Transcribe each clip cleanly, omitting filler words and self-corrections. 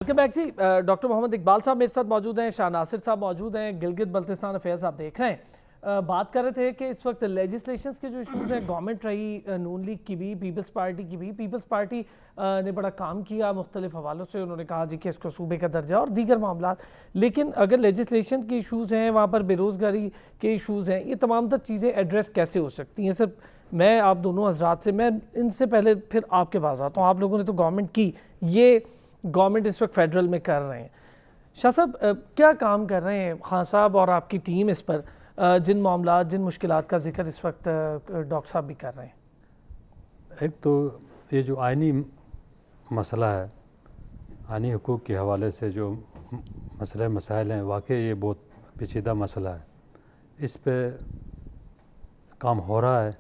Welcome back جی. Doctor محمد اقبال صاحب میرے ساتھ موجود ہیں, شاہ ناصر صاحب موجود ہیں, گلگت بلتستان افیئرز آپ دیکھ رہے ہیں. بات کر رہے تھے کہ اس وقت لیجسلیشنز کے جو ایشوز ہیں, گورنمنٹ رہی نون لیگ کی بھی, پیپلز پارٹی کی بھی. پیپلز پارٹی نے بڑا کام کیا مختلف حوالوں سے, انہوں نے کہا جی کہ اس کو صوبے کا درجہ اور دیگر معاملات. لیکن اگر لیجسلیشن کے ایشوز ہیں, وہاں پر بے روزگاری کے ایشوز ہیں, یہ تمام تر چیزیں ایڈریس کیسے ہو سکتی ہیں؟ سر میں آپ دونوں حضرات سے, میں ان سے پہلے پھر آپ کے پاس آتا ہوں. آپ لوگوں نے تو گورنمنٹ کی, یہ گورنمنٹ اس وقت فیڈرل میں کر رہے ہیں. شاہ صاحب کیا کام کر رہے ہیں خان صاحب اور آپ کی ٹیم اس پر, جن معاملات جن مشکلات کا ذکر اس وقت ڈاکٹر صاحب بھی کر رہے ہیں؟ ایک تو یہ جو آئینی مسئلہ ہے, آئینی حقوق کے حوالے سے جو مسائل ہیں, واقعی یہ بہت پیچیدہ مسئلہ ہے. اس پہ کام ہو رہا ہے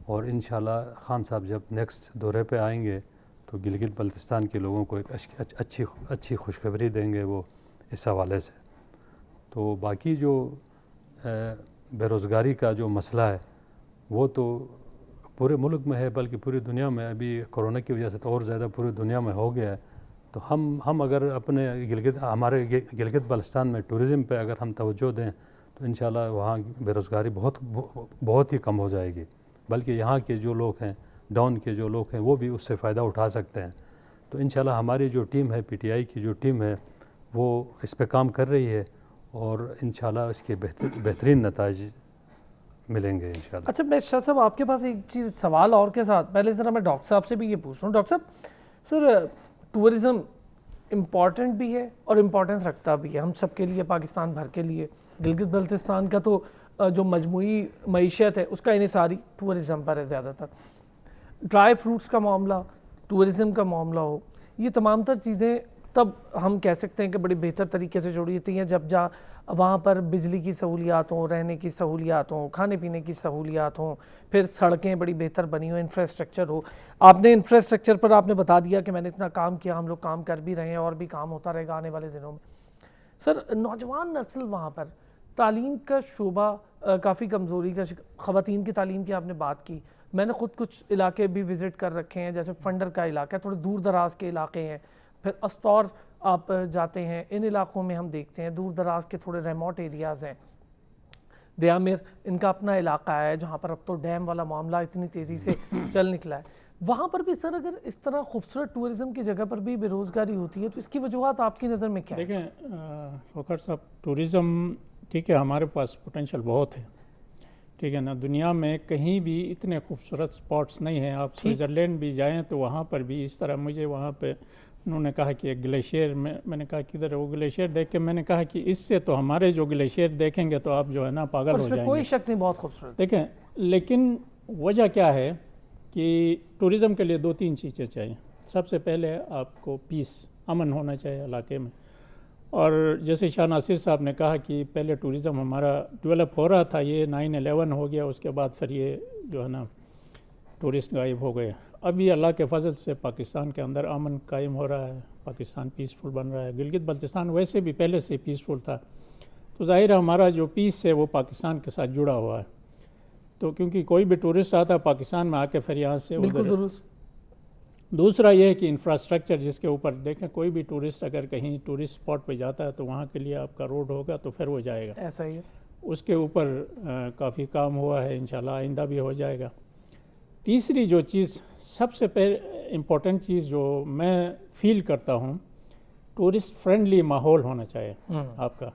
اور انشاءاللہ خان صاحب جب نیکسٹ دورے پہ آئیں گے تو گلگت بلتستان کے لوگوں کو ایک اچھی خوشخبری دیں گے وہ اس حوالے سے. تو باقی جو بے روزگاری کا جو مسئلہ ہے وہ تو پورے ملک میں ہے, بلکہ پوری دنیا میں, ابھی کورونا کی وجہ سے تو اور زیادہ پوری دنیا میں ہو گیا ہے. تو ہم اگر اپنے ہمارے گلگت بلتستان میں ٹورزم پہ اگر ہم توجہ دیں تو انشاءاللہ وہاں بے روزگاری بہت ہی کم ہو جائے گی. بلکہ یہاں کے جو لوگ ہیں, ڈاؤن کے جو لوگ ہیں, وہ بھی اس سے فائدہ اٹھا سکتے ہیں. تو انشاءاللہ ہماری جو ٹیم ہے, پی ٹی آئی کی جو ٹیم ہے, وہ اس پہ کام کر رہی ہے اور انشاءاللہ اس کے بہترین نتائج ملیں گے انشاءاللہ. اچھا, میں شاہ صاحب آپ کے پاس ایک چیز سوال اور کے ساتھ, پہلے ذرا میں ڈاکٹر صاحب سے بھی یہ پوچھ رہا ہوں. ڈاکٹر صاحب, سر ٹورزم امپورٹنٹ بھی ہے اور امپورٹنس رکھتا بھی ہے ہم سب کے لیے, پاکستان بھر کے لیے. گلگت بلتستان کا تو جو مجموعی معیشت ہے اس کا انحصاری ٹورزم پر ہے زیادہ تر. ڈرائی فروٹس کا معاملہ, ٹورزم کا معاملہ ہو, یہ تمام تر چیزیں تب ہم کہہ سکتے ہیں کہ بڑی بہتر طریقے سے جڑی ہوتی ہیں جب وہاں پر بجلی کی سہولیات ہوں, رہنے کی سہولیات ہوں, کھانے پینے کی سہولیات ہوں, پھر سڑکیں بڑی بہتر بنی ہوں, انفراسٹرکچر ہو. آپ نے انفراسٹرکچر پر آپ نے بتا دیا کہ میں نے اتنا کام کیا, ہم لوگ کام کر بھی رہے ہیں اور بھی کام ہوتا رہے گا آنے والے دنوں میں. سر نوجوان نسل وہاں پر, تعلیم کا شعبہ کافی کمزوری کا, خواتین کی تعلیم کی آپ نے بات کی. میں نے خود کچھ علاقے بھی وزٹ کر رکھے ہیں, جیسے فنڈر کا علاقہ ہے, تھوڑے دور دراز کے علاقے ہیں. پھر استور آپ جاتے ہیں, ان علاقوں میں ہم دیکھتے ہیں دور دراز کے تھوڑے ریموٹ ایریاز ہیں. دیامر ان کا اپنا علاقہ ہے جہاں پر اب تو ڈیم والا معاملہ اتنی تیزی سے چل نکلا ہے. وہاں پر بھی سر اگر اس طرح خوبصورت ٹورزم کی جگہ پر بھی بے روزگاری ہوتی ہے تو اس کی وجوہات آپ کی نظر میں کیا ہے؟ دیکھیں فخر صاحب, ٹورزم ٹھیک ہے, ہمارے پاس پوٹینشیل بہت ہے, ٹھیک ہے نا. دنیا میں کہیں بھی اتنے خوبصورت سپاٹس نہیں ہیں. آپ سوئٹزرلینڈ بھی جائیں تو وہاں پر بھی اس طرح, مجھے وہاں پہ انہوں نے کہا کہ ایک گلیشیئر, میں نے کہا کدھر ہے وہ گلیشیئر, دیکھ کے میں نے کہا کہ اس سے تو ہمارے جو گلیشیئر دیکھیں گے تو آپ جو ہے نا پاگل ہو جائیں گے. کوئی شک نہیں, بہت خوبصورت. دیکھیں لیکن وجہ کیا ہے کہ ٹورزم کے لیے 2-3 چیزیں چاہیے. سب سے پہلے آپ کو پیس, امن ہونا چاہیے علاقے میں. اور جیسے شاہ ناصر صاحب نے کہا کہ پہلے ٹورزم ہمارا ڈیولپ ہو رہا تھا, یہ 9/11 ہو گیا, اس کے بعد پھر یہ جو ہے نا ٹورسٹ غائب ہو گئے. ابھی اللہ کے فضل سے پاکستان کے اندر امن قائم ہو رہا ہے, پاکستان پیسفل بن رہا ہے. گلگت بلتستان ویسے بھی پہلے سے پیسفل تھا, تو ظاہر ہے ہمارا جو پیس ہے وہ پاکستان کے ساتھ جڑا ہوا ہے. تو کیونکہ کوئی بھی ٹورسٹ آتا ہے پاکستان میں آ کے پھر یہاں سے بالکل درست. دوسرا یہ ہے کہ انفراسٹرکچر جس کے اوپر دیکھیں, کوئی بھی ٹورسٹ اگر کہیں ٹورسٹ اسپاٹ پہ جاتا ہے تو وہاں کے لیے آپ کا روڈ ہوگا تو پھر وہ جائے گا. ایسا ہی ہے, اس کے اوپر کافی کام ہوا ہے, انشاءاللہ آئندہ بھی ہو جائے گا. تیسری جو چیز سب سے امپورٹنٹ چیز جو میں فیل کرتا ہوں, ٹورسٹ فرینڈلی ماحول ہونا چاہیے آپ کا.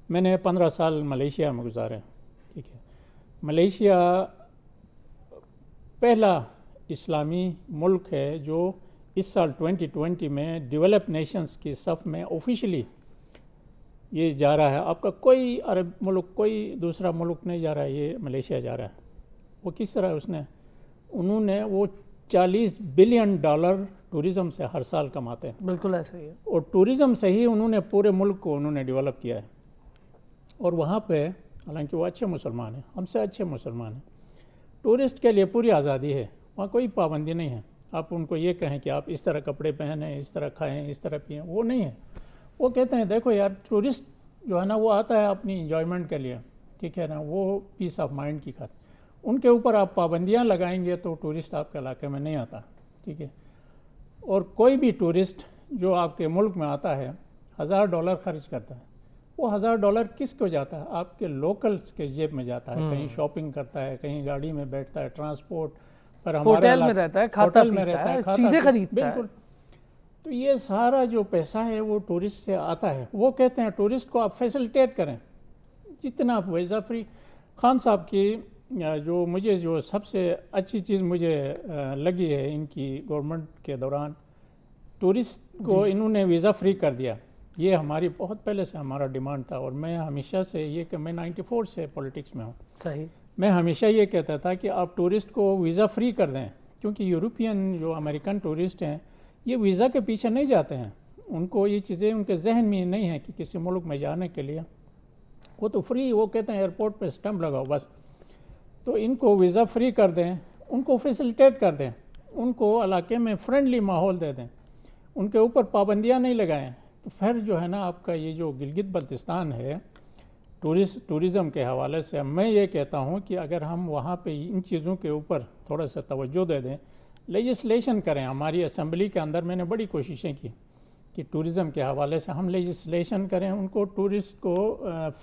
میں نے 15 سال ملیشیا میں گزارے, ٹھیک ہے. ملیشیا پہلا اسلامی ملک ہے جو اس سال 2020 میں ڈیولپ نیشنز کی صف میں آفیشلی یہ جا رہا ہے. آپ کا کوئی عرب ملک, کوئی دوسرا ملک نہیں جا رہا ہے, یہ ملیشیا جا رہا ہے. وہ کس طرح انہوں نے وہ $40 بلین ٹورزم سے ہر سال کماتے ہیں. بالکل ایسا ہی ہے. اور ٹورزم سے ہی انہوں نے پورے ملک کو انہوں نے ڈیولپ کیا ہے. اور وہاں پہ حالانکہ وہ اچھے مسلمان ہیں, ہم سے اچھے مسلمان ہیں, ٹورسٹ کے لیے پوری آزادی ہے, وہاں کوئی پابندی نہیں ہے. آپ ان کو یہ کہیں کہ آپ اس طرح کپڑے پہنیں, اس طرح کھائیں, اس طرح پئیں, وہ نہیں ہے. وہ کہتے ہیں دیکھو یار, ٹورسٹ جو ہے نا وہ آتا ہے اپنی انجوائمنٹ کے لیے, ٹھیک ہے نا, وہ پیس آف مائنڈ کی خاطر. ان کے اوپر آپ پابندیاں لگائیں گے تو ٹورسٹ آپ کے علاقے میں نہیں آتا, ٹھیک ہے. اور کوئی بھی ٹورسٹ جو آپ کے ملک میں آتا ہے $1000 خرچ کرتا ہے، وہ $1000 کس کو جاتا ہے؟ آپ کے لوکلس کے جیب میں جاتا ہے، کہیں شاپنگ کرتا ہے، کہیں گاڑی میں بیٹھتا ہے، ٹرانسپورٹ پر ہوٹل میں رہتا ہے، کھاتا پیتا ہے، چیزیں خریدتا ہے. بالکل. تو یہ سارا جو پیسہ ہے وہ ٹورسٹ سے آتا ہے. وہ کہتے ہیں ٹورسٹ کو آپ فیسلٹیٹ کریں جتنا آپ ویزا فری. خان صاحب کی جو سب سے اچھی چیز مجھے لگی ہے ان کی گورنمنٹ کے دوران، ٹورسٹ کو انہوں نے ویزا فری کر دیا. یہ ہماری بہت پہلے سے ہمارا ڈیمانڈ تھا، اور میں ہمیشہ سے یہ کہ میں 94 سے پولیٹکس میں ہوں. صحیح. میں ہمیشہ یہ کہتا تھا کہ آپ ٹورسٹ کو ویزا فری کر دیں، کیونکہ یورپین جو امریکن ٹورسٹ ہیں یہ ویزا کے پیچھے نہیں جاتے ہیں. ان کو یہ چیزیں ان کے ذہن میں نہیں ہیں کہ کسی ملک میں جانے کے لیے وہ تو فری، وہ کہتے ہیں ایئرپورٹ پہ اسٹمپ لگاؤ بس. تو ان کو ویزا فری کر دیں، ان کو فیسلٹیٹ کر دیں، ان کو علاقے میں فرینڈلی ماحول دے دیں، ان کے اوپر پابندیاں نہیں لگائیں. تو پھر جو ہے نا آپ کا یہ جو گلگت بلتستان ہے ٹورزم کے حوالے سے، میں یہ کہتا ہوں کہ اگر ہم وہاں پہ ان چیزوں کے اوپر تھوڑا سا توجہ دے دیں، لیجسلیشن کریں. ہماری اسمبلی کے اندر میں نے بڑی کوششیں کی کہ ٹورزم کے حوالے سے ہم لیجسلیشن کریں، ان کو ٹورسٹ کو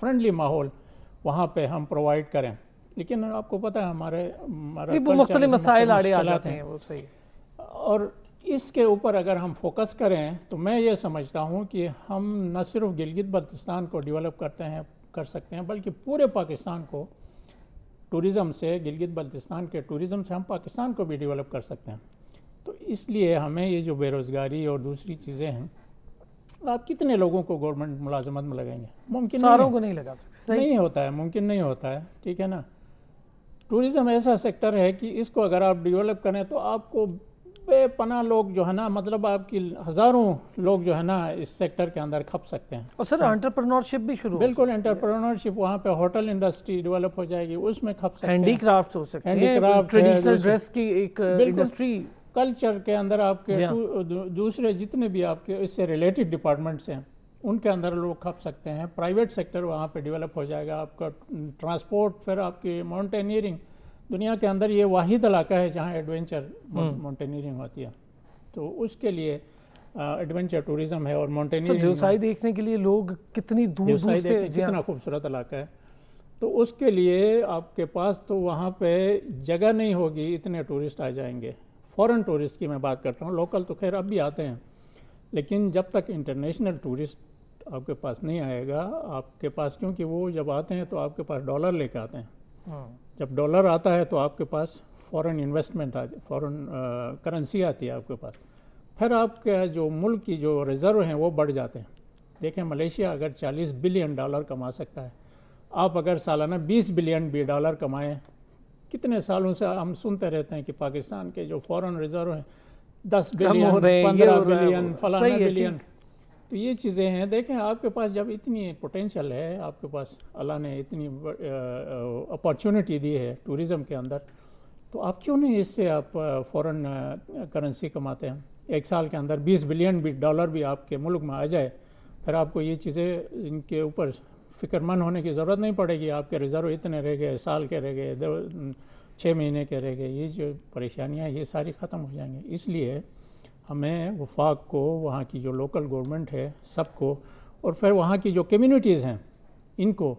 فرینڈلی ماحول وہاں پہ ہم پرووائڈ کریں. لیکن آپ کو پتہ ہے ہمارا مختلف مسائل آڑے آ جاتے ہیں. وہ صحیح. اور اس کے اوپر اگر ہم فوکس کریں تو میں یہ سمجھتا ہوں کہ ہم نہ صرف گلگت بلتستان کو ڈیولپ کر سکتے ہیں، بلکہ پورے پاکستان کو ٹورزم سے، گلگت بلتستان کے ٹورزم سے ہم پاکستان کو بھی ڈیولپ کر سکتے ہیں. تو اس لیے ہمیں یہ جو بے روزگاری اور دوسری چیزیں ہیں، آپ کتنے لوگوں کو گورنمنٹ ملازمت میں لگائیں گے؟ ممکن ساروں کو نہیں لگا سکتے. نہیں ہوتا ہے، ممکن نہیں ہوتا ہے. ٹھیک ہے نا. ٹورزم ایسا سیکٹر ہے کہ اس کو اگر آپ ڈیولپ کریں تو آپ کو بے پناہ لوگ جو ہے نا، مطلب آپ کی ہزاروں لوگ جو ہے نا اس سیکٹر کے اندر کھپ سکتے ہیں. اور سر انٹرپرنورشپ بھی شروع بالکل انٹرپرنورشپ، وہاں پہ ہوٹل انڈسٹری ڈیولپ ہو جائے گی، اس میں کھپ سکتے ہیں. ہینڈی کرافٹس ہو سکتے ہیں، ہینڈی کرافٹ، ٹریڈیشنل ڈریس کی ایک انڈسٹری. کلچر کے اندر آپ کے دوسرے جتنے بھی آپ کے اس سے ریلیٹڈ ڈپارٹمنٹس ہیں ان کے اندر لوگ کھپ سکتے ہیں. پرائیویٹ سیکٹر وہاں پہ ڈیولپ ہو جائے گا. آپ کا ٹرانسپورٹ، پھر آپ کی ماؤنٹینئرنگ. دنیا کے اندر یہ واحد علاقہ ہے جہاں ایڈونچر ماؤنٹینئرنگ ہوتی ہے. تو اس کے لیے ایڈونچر ٹورزم ہے. اور ماؤنٹینئرنگ دیوسائی دیکھنے کے لیے لوگ کتنی دور دور سے، کتنا خوبصورت علاقہ ہے. تو اس کے لیے آپ کے پاس تو وہاں پہ جگہ نہیں ہوگی، اتنے ٹورسٹ آ جائیں گے. فورن ٹورسٹ کی میں بات کرتا ہوں، لوکل تو خیر اب بھی آتے ہیں، لیکن جب تک انٹرنیشنل ٹورسٹ آپ کے پاس نہیں آئے گا آپ کے پاس، کیونکہ وہ جب آتے ہیں تو آپ کے پاس ڈالر لے کے آتے ہیں. جب ڈالر آتا ہے تو آپ کے پاس فورن انویسٹمنٹ آتی، فورن کرنسی آتی ہے آپ کے پاس. پھر آپ کے جو ملک کی جو ریزرو ہیں وہ بڑھ جاتے ہیں. دیکھیں ملیشیا اگر $40 بلین کما سکتا ہے، آپ اگر سالانہ $20 بلین بھی ڈالر کمائیں، کتنے سالوں سے ہم سنتے رہتے ہیں کہ پاکستان کے جو فورن ریزرو ہیں 10 بلین، 15 بلین، فلانا بلین. تو یہ چیزیں ہیں. دیکھیں آپ کے پاس جب اتنی پوٹینشیل ہے، آپ کے پاس اللہ نے اتنی اپارچونٹی دی ہے ٹورزم کے اندر، تو آپ کیوں نہیں اس سے آپ فورن کرنسی کماتے ہیں؟ ایک سال کے اندر $20 بلین ڈالر بھی آپ کے ملک میں آ جائے، پھر آپ کو یہ چیزیں ان کے اوپر فکر مند ہونے کی ضرورت نہیں پڑے گی. آپ کے ریزرو اتنے رہ گئے، سال کے رہ گئے، 6 مہینے کے رہ گئے، یہ جو پریشانیاں یہ ساری ختم ہو جائیں گی. اس لیے ہمیں وفاق کو، وہاں کی جو لوکل گورنمنٹ ہے سب کو، اور پھر وہاں کی جو کمیونٹیز ہیں ان کو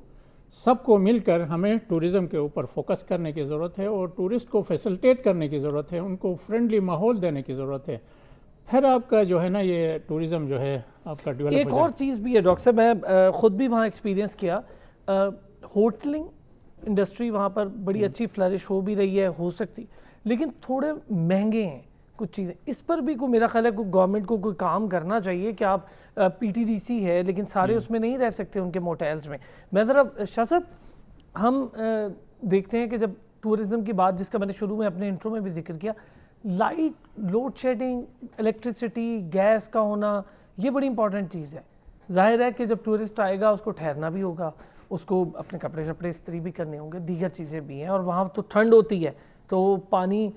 سب کو مل کر ہمیں ٹورزم کے اوپر فوکس کرنے کی ضرورت ہے، اور ٹورسٹ کو فیسلٹیٹ کرنے کی ضرورت ہے، ان کو فرینڈلی ماحول دینے کی ضرورت ہے. پھر آپ کا جو ہے نا یہ ٹورزم جو ہے آپ کا ڈیولپ ہو جائے. ایک اور چیز بھی ہے ڈاکٹر صاحب، میں خود بھی وہاں ایکسپیرینس کیا، ہوٹلنگ انڈسٹری وہاں پر بڑی اچھی فلرش ہو بھی رہی ہے، ہو سکتی، لیکن تھوڑے مہنگے ہیں کچھ چیزیں. اس پر بھی کوئی میرا خیال ہے کوئی گورنمنٹ کو کوئی کام کرنا چاہیے کہ آپ پی ٹی ڈی سی ہے لیکن سارے اس میں نہیں رہ سکتے ان کے موٹیلز میں. میں ذرا شاہ صاحب، ہم دیکھتے ہیں کہ جب ٹورزم کی بات، جس کا میں نے شروع میں اپنے انٹرو میں بھی ذکر کیا، light load shedding, electricity, gas کا ہونا، یہ بڑی امپورٹنٹ چیز ہے. ظاہر ہے کہ جب ٹورسٹ آئے گا اس کو ٹھہرنا بھی ہوگا، اس کو اپنے کپڑے شپڑے استری بھی کرنے ہوں گے، دیگر چیزیں بھی ہیں، اور وہاں تو ٹھنڈ ہوتی ہے تو پانی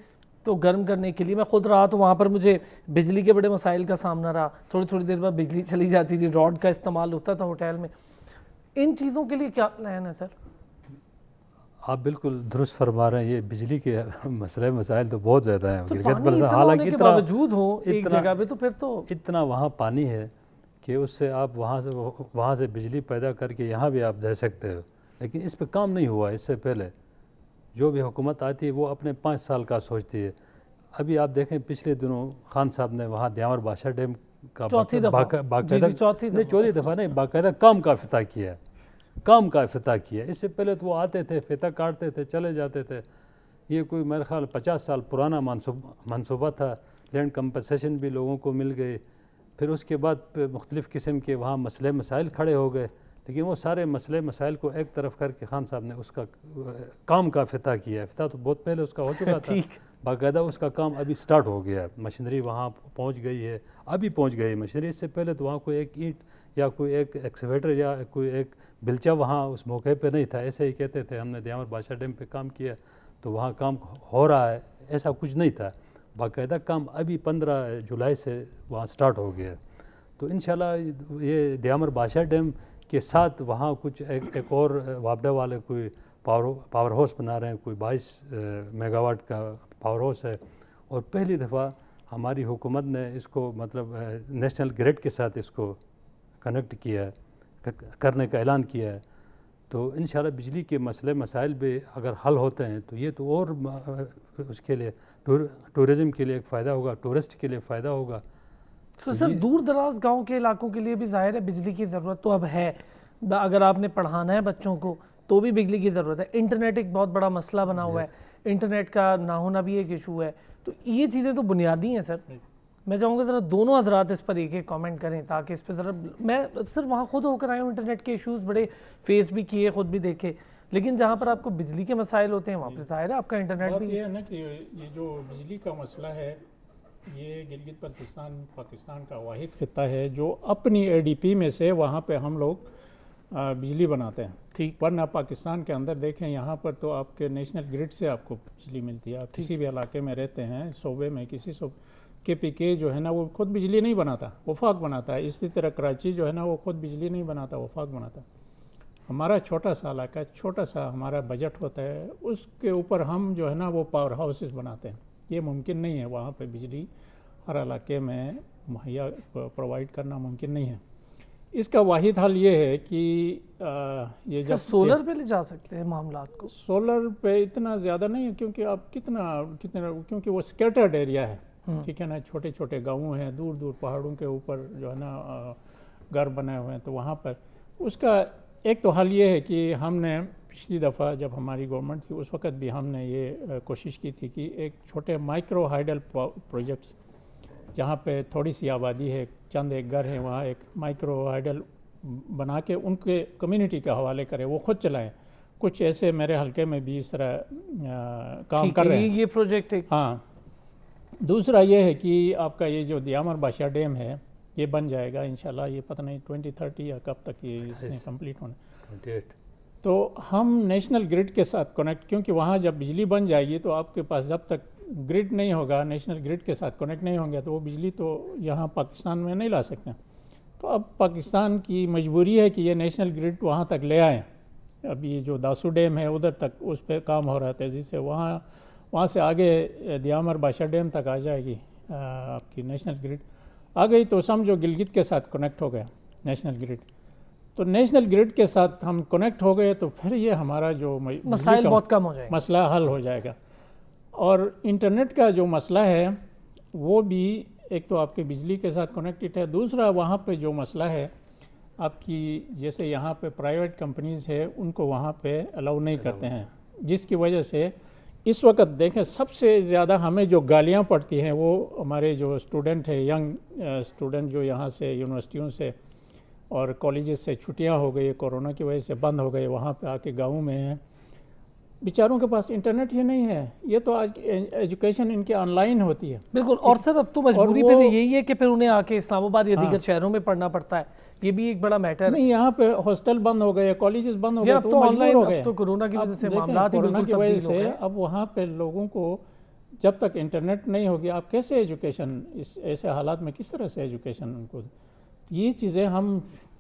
تو گرم کرنے کے لیے میں خود رہا تو وہاں پر مجھے بجلی کے بڑے مسائل کا سامنا رہا. تھوڑی دیر بعد بجلی چلی جاتی تھی، راڈ کا استعمال ہوتا تھا ہوٹل میں. ان چیزوں کے لیے کیا پلان ہے سر؟ آپ بالکل درست فرما رہے ہیں. یہ بجلی کے مسئلے مسائل تو بہت زیادہ ہیں گلگت پانی بلتستان. اتنا حالانکہ ہونے کے باوجود ہو ایک جگہ پہ تو پھر تو اتنا وہاں پانی ہے کہ اس سے آپ وہاں سے بجلی پیدا کر کے یہاں بھی آپ دے سکتے ہو. لیکن اس پہ کام نہیں ہوا. اس سے پہلے جو بھی حکومت آتی ہے وہ اپنے 5 سال کا سوچتی ہے. ابھی آپ دیکھیں پچھلے دنوں خان صاحب نے وہاں دیامر بادشاہ ڈیم کا چوتھی دفعہ چوتھی دفعہ نہیں باقاعدہ کام کا افتتاح کیا ہے. کام کا افتتاح کیا. اس سے پہلے تو وہ آتے تھے فتح کاٹتے تھے چلے جاتے تھے. یہ کوئی میرے خیال 50 سال پرانا منصوبہ تھا. لینڈ کمپنسیشن بھی لوگوں کو مل گئے. پھر اس کے بعد مختلف قسم کے وہاں مسئلے مسائل کھڑے ہو گئے. لیکن وہ سارے مسئلے مسائل کو ایک طرف کر کے خان صاحب نے اس کا کام کا افتتاح کیا. افتتاح تو بہت پہلے اس کا ہو چکا تھا. باقاعدہ اس کا کام ابھی سٹارٹ ہو گیا. مشینری وہاں پہنچ گئی ہے. ابھی پہنچ گئی مشینری. اس سے پہلے تو وہاں کوئی ایک اینٹ یا کوئی ایک ایکسکیویٹر یا کوئی ایک بلچہ وہاں اس موقع پہ نہیں تھا. ایسے ہی کہتے تھے ہم نے دیامر بادشاہ ڈیم پہ کام کیا تو وہاں کام ہو رہا ہے. ایسا کچھ نہیں تھا. باقاعدہ کام ابھی 15 جولائی سے وہاں سٹارٹ ہو گیا. تو انشاءاللہ یہ دیامر بادشاہ ڈیم کے ساتھ وہاں کچھ ایک اور وابڈہ والے کوئی پاور ہاؤس بنا رہے ہیں. کوئی 22 میگا واٹ کا پاور ہاؤس ہے. اور پہلی دفعہ ہماری حکومت نے اس کو مطلب نیشنل گریڈ کے ساتھ اس کو کنیکٹ کیا ہے, کرنے کا اعلان کیا ہے. تو انشاءاللہ بجلی کے مسئلے مسائل بھی اگر حل ہوتے ہیں تو یہ تو اور اس کے لیے ٹورزم کے لیے ایک فائدہ ہوگا, ٹورسٹ کے لیے فائدہ ہوگا. تو سر دور دراز گاؤں کے علاقوں کے لیے بھی ظاہر ہے بجلی کی ضرورت تو اب ہے. اگر آپ نے پڑھانا ہے بچوں کو تو بھی بجلی کی ضرورت ہے. انٹرنیٹ ایک بہت بڑا مسئلہ بنا ہوا ہے. انٹرنیٹ کا نہ ہونا بھی ایک ایشو ہے. تو یہ چیزیں تو بنیادی ہیں سر. میں چاہوں گا ذرا دونوں حضرات اس پر ایک ایک کامنٹ کریں تاکہ اس پہ ذرا میں سر وہاں خود ہو کر آیا ہوں. انٹرنیٹ کے ایشوز بڑے فیس بھی کیے, خود بھی دیکھے. لیکن جہاں پر آپ کو بجلی کے مسائل ہوتے ہیں وہاں پہ ظاہر ہے آپ کا انٹرنیٹ بھی. یہ ہے نا کہ یہ جو بجلی کا مسئلہ ہے یہ گلگت بلتستان پاکستان کا واحد خطہ ہے جو اپنی اے ڈی پی میں سے وہاں پہ ہم لوگ بجلی بناتے ہیں. ٹھیک. ورنہ پاکستان کے اندر دیکھیں یہاں پر تو آپ کے نیشنل گریڈ سے آپ کو بجلی ملتی ہے. آپ کسی بھی علاقے میں رہتے ہیں صوبے میں کسی کے پی کے جو ہے نا وہ خود بجلی نہیں بناتا, وفاق بناتا ہے. اسی طرح کراچی جو ہے نا وہ خود بجلی نہیں بناتا, وفاق بناتا. ہمارا چھوٹا سا علاقہ, چھوٹا سا ہمارا بجٹ ہوتا ہے, اس کے اوپر ہم جو ہے نا وہ پاور ہاؤسز بناتے ہیں. یہ ممکن نہیں ہے وہاں پہ بجلی ہر علاقے میں مہیا پرووائڈ کرنا ممکن نہیں ہے. اس کا واحد حل یہ ہے کہ یہ جب سولر پہ لے جا سکتے ہیں معاملات کو. سولر پہ اتنا زیادہ نہیں ہے کیونکہ آپ کتنا کیونکہ وہ اسکیٹرڈ ایریا ہے. ٹھیک ہے نا, چھوٹے چھوٹے گاؤں ہیں, دور دور پہاڑوں کے اوپر جو ہے نا گھر بنے ہوئے ہیں. تو وہاں پر اس کا ایک تو حل یہ ہے کہ ہم نے پچھلی دفعہ جب ہماری گورنمنٹ تھی اس وقت بھی ہم نے یہ کوشش کی تھی کہ ایک چھوٹے مائکرو ہائیڈل پروجیکٹس جہاں پہ تھوڑی سی آبادی ہے, چند ایک گھر ہیں, وہاں ایک مائکرو ہائیڈل بنا کے ان کے کمیونٹی کے حوالے کرے, وہ خود چلائیں. کچھ ایسے میرے حلقے میں بھی اس طرح کام کر رہے ہیں یہ پروجیکٹ. ہاں. دوسرا یہ ہے کہ آپ کا یہ جو دیامر بادشاہ ڈیم ہے یہ بن جائے گا انشاءاللہ. یہ پتہ نہیں 2030 یا کب تک یہ اس نے کمپلیٹ ہونا. 28. تو ہم نیشنل گریڈ کے ساتھ کنیکٹ, کیونکہ وہاں جب بجلی بن جائے گی تو آپ کے پاس جب تک گریڈ نہیں ہوگا, نیشنل گریڈ کے ساتھ کنیکٹ نہیں ہوں گے تو وہ بجلی تو یہاں پاکستان میں نہیں لا سکتے. تو اب پاکستان کی مجبوری ہے کہ یہ نیشنل گریڈ وہاں تک لے آئیں. ابھی یہ جو داسو ڈیم ہے ادھر تک اس پہ کام ہو رہا ہے تیزی سے. وہاں سے آگے دیامر بادشاہ ڈیم تک آ جائے گی آپ کی نیشنل گریڈ. آ گئی تو سمجھو گلگت کے ساتھ کنیکٹ ہو گیا نیشنل گریڈ. تو نیشنل گریڈ کے ساتھ ہم کنیکٹ ہو گئے تو پھر یہ ہمارا جو مسائل بہت کم ہو جائے گا, مسئلہ حل ہو جائے گا. اور انٹرنیٹ کا جو مسئلہ ہے وہ بھی ایک تو آپ کے بجلی کے ساتھ کنیکٹڈ ہے. دوسرا وہاں پہ جو مسئلہ ہے آپ کی جیسے یہاں پہ پرائیویٹ کمپنیز ہے ان کو وہاں پہ الاؤ نہیں کرتے ہیں, جس کی وجہ سے اس وقت دیکھیں سب سے زیادہ ہمیں جو گالیاں پڑتی ہیں وہ ہمارے جو اسٹوڈنٹ ہیں, ینگ اسٹوڈنٹ جو یہاں سے یونیورسٹیوں سے اور کالجز سے چھٹیاں ہو گئی, کورونا کی وجہ سے بند ہو گئے, وہاں پہ آ کے گاؤں میں ہیں, بیچاروں کے پاس انٹرنیٹ ہی نہیں ہے. یہ تو آج ایجوکیشن ان کی آن لائن ہوتی ہے. بالکل. اور سر اب تو مجبوری پہ یہی ہے کہ پھر انہیں آ کے اسلام آباد یا دیگر شہروں میں پڑھنا پڑتا ہے. یہ بھی ایک بڑا میٹر ہے. نہیں, یہاں پہ ہاسٹل بند ہو گئے, کالجز بند ہو گئے, تو مجبور ہو گئے. تو کورونا کی وجہ سے معاملات ہی بالکل تبدیل ہو گئے. اب وہاں پہ لوگوں کو جب تک انٹرنیٹ نہیں ہوگی آپ کیسے ایجوکیشن, اس ایسے حالات میں کس طرح سے ایجوکیشن ان کو. یہ چیزیں ہم